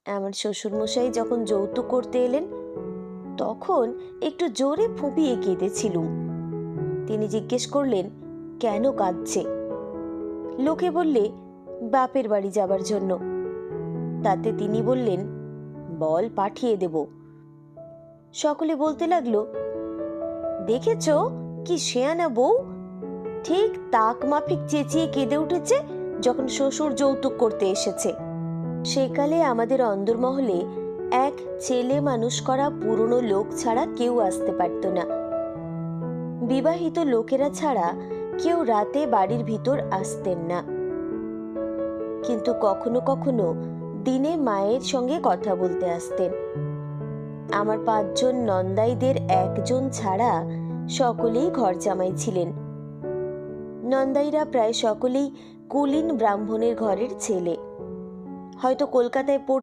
আমার শ্বশুরমশাই যখন যৌতুক করতে এলেন তখন একটু জোরে ফুঁপিয়ে কেঁদেছিলুম। তিনি জিজ্ঞেস করলেন কেন কাঁদছে। লোকে বললে বাপের বাড়ি যাবার জন্য। তাতে তিনি বললেন বল পাঠিয়ে দেব। সকলে বলতে লাগলো দেখেছ কি শেয়ানা বউ, ঠিক তাক মাফিক চেঁচিয়ে কেঁদে উঠেছে যখন শ্বশুর যৌতুক করতে এসেছে। সেকালে আমাদের অন্দরমহলে এক ছেলে মানুষ করা পুরনো লোক ছাড়া কেউ আসতে পারত না। বিবাহিত লোকেরা ছাড়া কেউ রাতে বাড়ির ভিতর আসতেন না। কিন্তু কখনো কখনো দিনে মায়ের সঙ্গে কথা বলতে আসতেন। আমার 5 জন নন্দাইদের একজন ছাড়া সকলেই ঘর জামাই ছিলেন। নন্দাইরা প্রায় সকলেই কুলীন ব্রাহ্মণের ঘরের ছেলে। হয়তো কলকাতায়